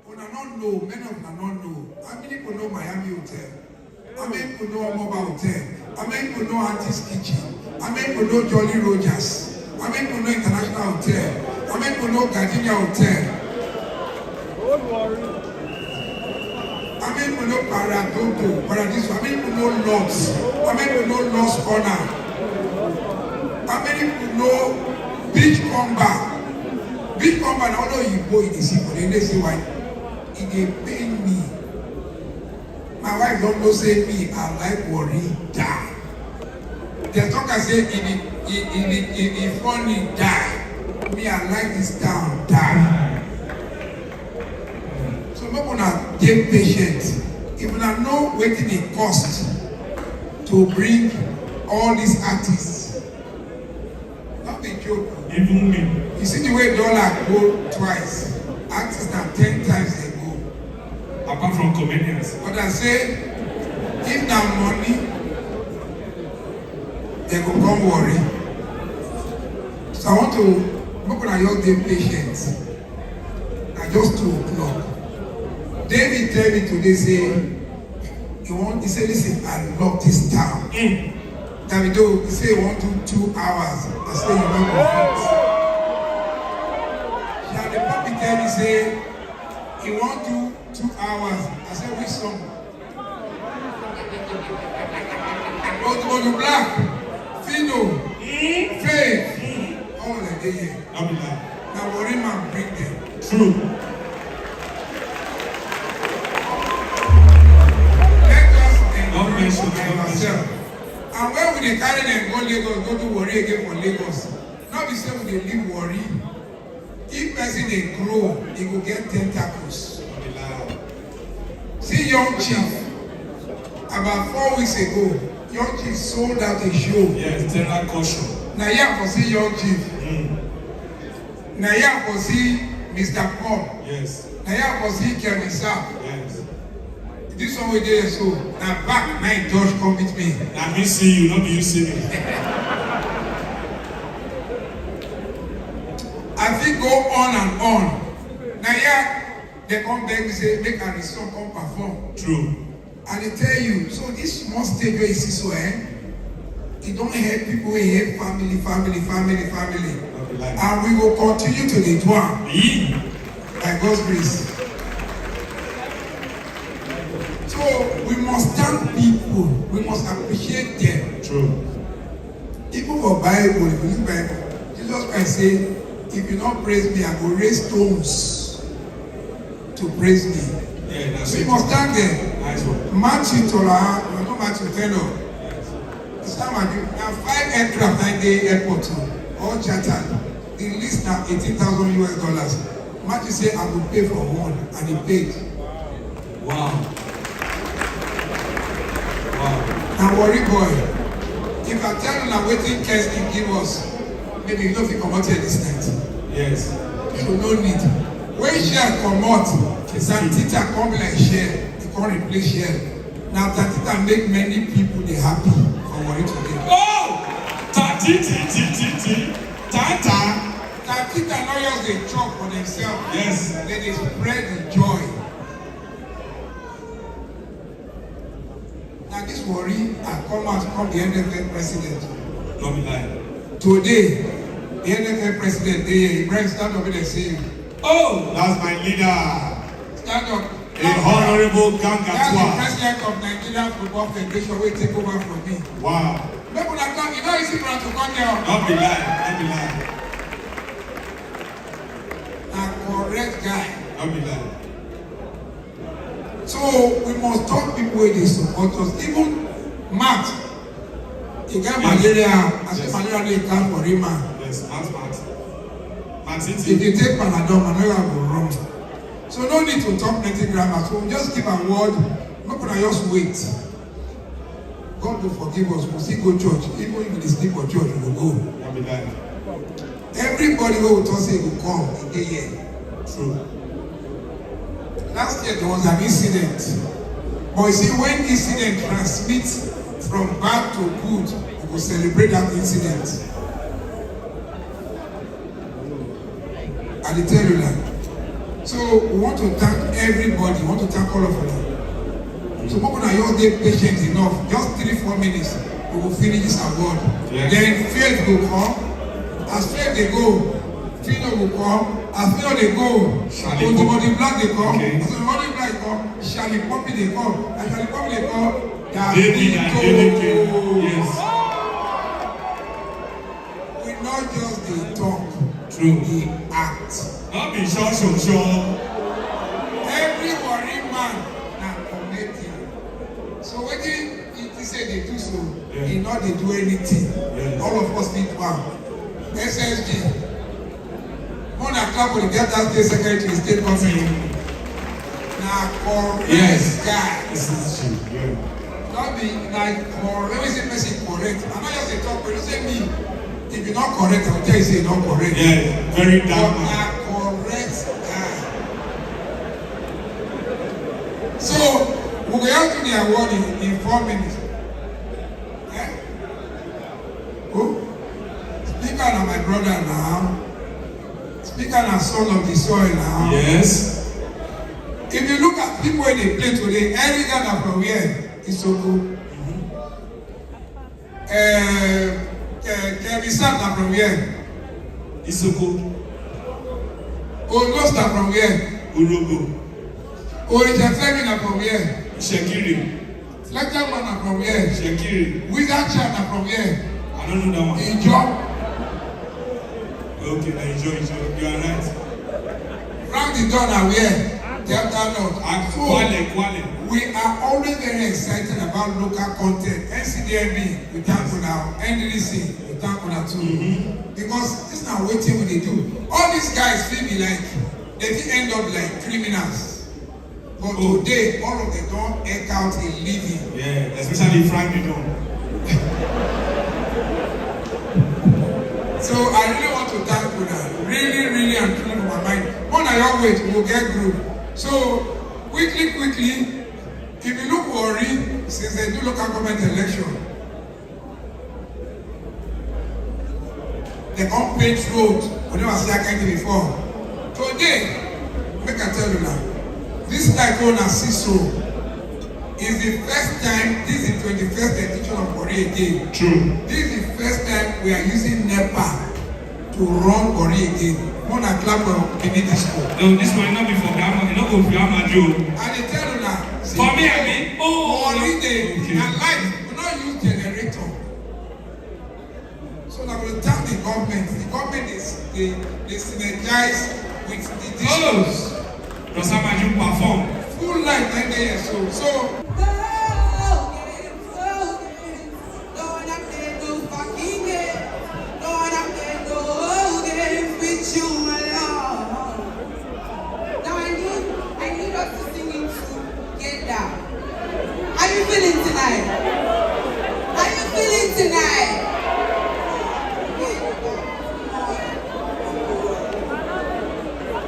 Una not know, many of them not know. How many people know Miami Hotel? How many people know Mobile Hotel? How many people know Artist Kitchen? How many people know Jolly Rogers? How many people know International Hotel? How many people know Gardenia Hotel? Don't worry. How many people know Paradiso? How many people know Lots? How many people know Lost Corner? How many people know Beach Combat? Beach Combat, now know you go in the sea, but they say why? It dey pain me. My wife don't know say me, I like Warri die. The talker say if funny die. Me, I like this town die. So people now get patient. If you know what it cost to bring all these artists, not be joke. Even me. You see the way dollar go twice, artists are 10 times they go. Apart from comedians. But I say, if that money, they go come Warri. So I want to, people are just being patient. At just 2 o'clock. David tell me today, say, he said, listen, I love this town. Davido, he said he want to do 2 hours. I say, you don't go fit. Shallipopi tell me, say, he want to do 2 hours. I said, which song? OdumoduBlvck, Phyno, Faith, all of them here. Now Warri man bring them. True. Let us enjoy ourselves. And when we dey carry them go Lagos, go to Warri again for Lagos. Not be say we dey leave Warri. If person dey grow, he go get tentacles. See Young Chief, about 4 weeks ago, Young Chief sold out a show. Yes, tender caution. Now here for see Young Chief. Now here for see Mr. Paul. Yes. Now here for see Kevin Sapp. Yes. This one we did so. Now back night George come with me. I me see you, not you see me. I think go on and on. Now here they come back and say make a song come perform. True. And they tell you, so this small stage where you see so it don't help people, it help family. And we will continue to the one by God's grace. So we must thank people, we must appreciate them. True. Even for Bible, if you read Bible, Jesus Christ say, if you not praise me, I will raise stones to praise me. Yeah, that's We it. must thank them. Nice one. Matthew Torah, no Matthew Phyno. It's time I do. Now 5 aircraft at the airport, all chartered. The list now $18,000. Matthew said, I will pay for one, and he paid. Wow. Now Warri boy, if I tell you now waiting case he give us, maybe you don't think about it this night. Yes. So no need. When share comot, Tantita come like share, they can't replace share. Now Tantita make many people they happy for Warri today. Oh! Tanta! Tantita not just they chop for themselves. Yes. They spread the joy. Now this Warri has come the NFL president. Not be lying. Today, the NFL president, he stand up and say, Oh, that's my leader. Stand up. A honorable That's the Gangatwa. president of Nigerian Football Federation will take over from me. Wow. Make una come, you know easy for us to come there. Not be lying. Not be lying. A correct guy. Not be lying. So we must talk people where they support us. Even Matt, he got malaria. I say malaria they come for him. Yes, Matt. If you take Panadol, malaria will run. So no need to talk plenty grammar. So just give a word. Not gonna just wait. God will forgive us. We'll still go church. Even if we sleep for church, we will go. Not be lying. Everybody who will talk say he will come again here. True. Last year there was an incident. But you see, when incident transmits from bad to good, we will celebrate that incident. I tell you that. So we want to thank everybody. We want to thank all of you. So people are just get patient enough. Just 3-4 minutes, we will finish this award. Yeah. Then faith will come. As faith they go, Phyno will come. As Phyno they go, OdumoduBlvck they come. Okay. As OdumoduBlvck come, Shallipopi they come. As Shallipopi they come, Davido. Yes. We not just they talk. True. We act. Not be sure. Every Warri man na connecting. So what he say they do so, Yeah. he not they do anything. Yeah. All of us need one. SSG. More than clap for the Delta State Secretary State Government. Now correct guy. This is true. Yeah. Not be like correct. Let me say person correct. I'm not just a talk, but you say me. If you're not correct, I'll tell you say you're not correct. Yeah, very But dark a man. correct guy. So we will have to the award in 4 minutes. Eh? Who? Speaker na my brother now. Speaker na son of the soil now. Yes. If you look at people when they play today, Erigga na from where? Isoko. Kevin na from where? Isoko. Odos na from where? Urogo. OritseFemi na from where? Shekiri. LiQWYD na from where? Shekiri. Wizard Chat na from where? I don't know that one. Ijo. Okay, now enjoy. You are right. Round the door na where? Delta North. Kwale. We are always very excited about local content. NCDMB, we thank you now. NDDC, we thank you now too. Because this is not waiting when they do. All these guys feel me like they will end up like criminals. But today, all of them don't eke out a living. Yeah, especially Frank Didon. So I really want to thank you now. Really and truly from my mind. More than your wait, we'll get group. So quickly, if you look Warri, since they do local government election, they come paint road. We never see that kind of before. Today, make I tell you now, this cyclone at Siso is the first time, this is the 21st edition of Warri again. True. This is the first time we are using NEPA to run Warri again. More than clap for Benin Disco. No, this one not be for Grandma. You don't go for Grandma Joe. And they tell you now, For me, I mean, Warri Day, okay. and life, we not use generator. So now we thank the government. The government they synergize with the discos. Rosama, you perform. Full life 10 years old. So How you feeling tonight? How you feeling tonight?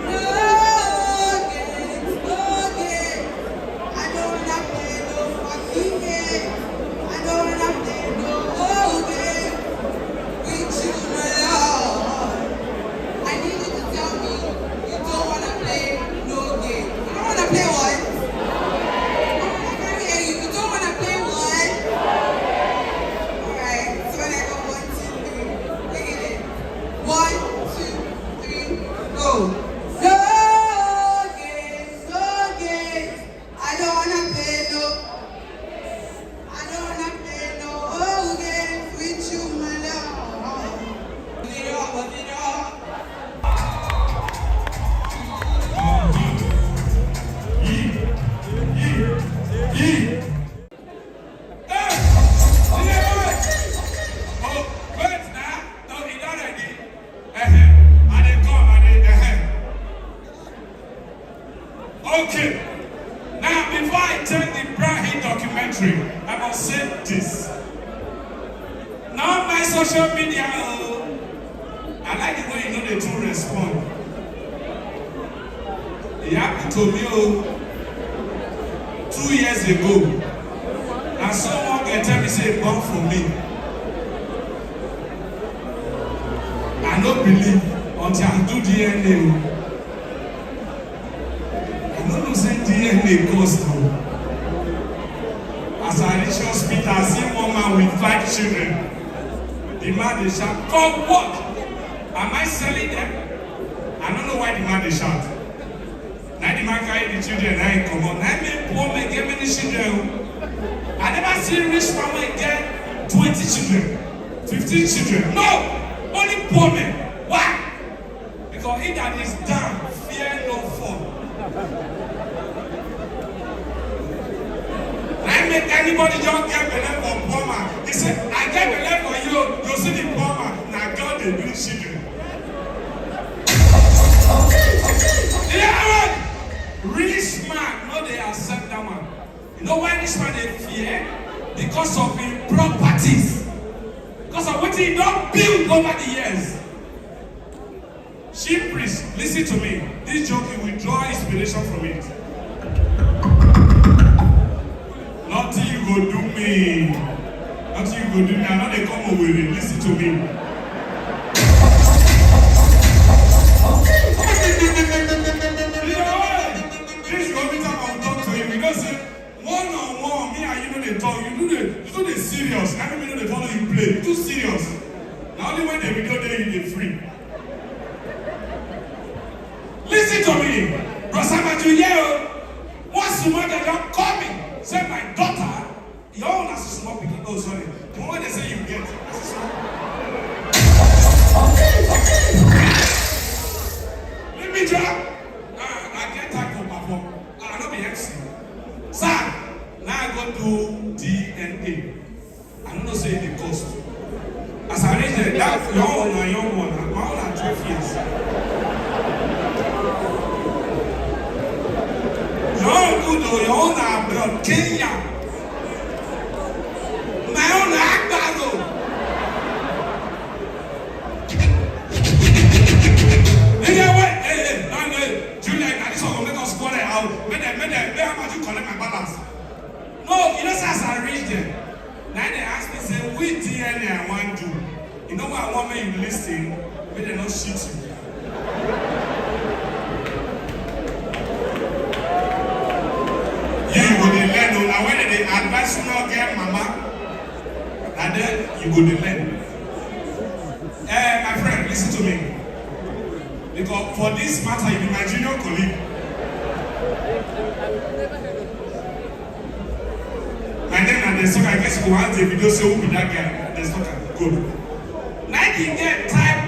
No, Okay. Now, before I take the Brahim documentary, I must say this. Now, my social media, I like the way you know they do respond. It happened to me 2 years ago. And someone can tell me, say, born for me. I don't believe until I do DNA. I don't know say DNA goes now. As I reach hospital, I see one man with 5 children. The man they shout, for what? Am I selling them? I don't know why the man they shout. Now the man carry the children, I ain't come on. Now me poor man get many children. I never see rich man get 20 children, 15 children. No! Only poor men. Why? Because he that is down, fear no fall. I make anybody just get belay for poor man. He said, I get belay for you, you see the poor man. Now God they bring children. Yeah, rich man, no they accept that one. You know why this man they fear? Because of his properties. Because of what he don't build over the years. Chief priest, listen to me. This joke will draw inspiration from it. Nothing you go do me. Nothing you go do me. I know they come over it. Listen to me. This is the only time I'll talk to him. Because one-on-one, me and you know they talk. You do the serious. I don't know they follow you play. You too serious. Now only when they video there you dey free. Listen to me. Brosama Juliero. Once the mother don't call me. Say my daughter. Your own as a small pikin. Oh sorry. The one they say you get as a small. Let me drop. I get time for perform. I don't be MC. Sir, now I go do DNA. I don't know say the cost. As I reach there, that your own and your one, my own are 12 years. Your own good though, your own are abroad, Kenya. My own are Agbado. Hey, no, Julian, now this one will make us square it out. Make how much you collect my balance? No, you know, as I reach there, now they ask me, say, which DNA I want to do? You know what I want me you listen, but they don't shit you. You go to learn, now when they advise you not get mama, and then you go to learn. My friend, listen to me. Because for this matter, you be my junior colleague. My name is Destalker. I guess you go ask Davido, say who be that guy? Destalker. Good. Now you get type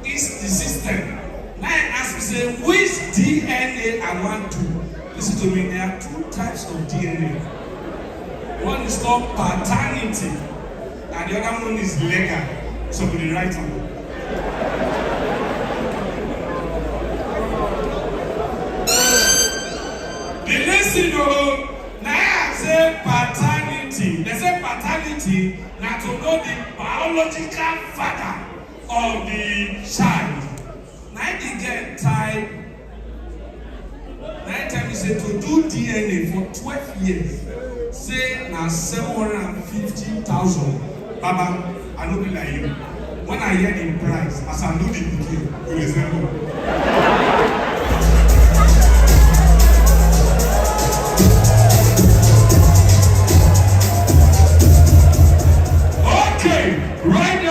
is the system. Now I ask you, say, which DNA I want to? Listen to me, there are 2 types of DNA. One is called paternity, and the other one is legal. So with the right one. The lesson now I say paternity. They say paternity now to know the biological father of the child. Now they get type. Now time you say to do DNA for 12 years. Say now 750,000. Baba, I don't be like you. When I hear the price, as I know the beginning, you resemble. Okay, right now.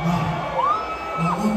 na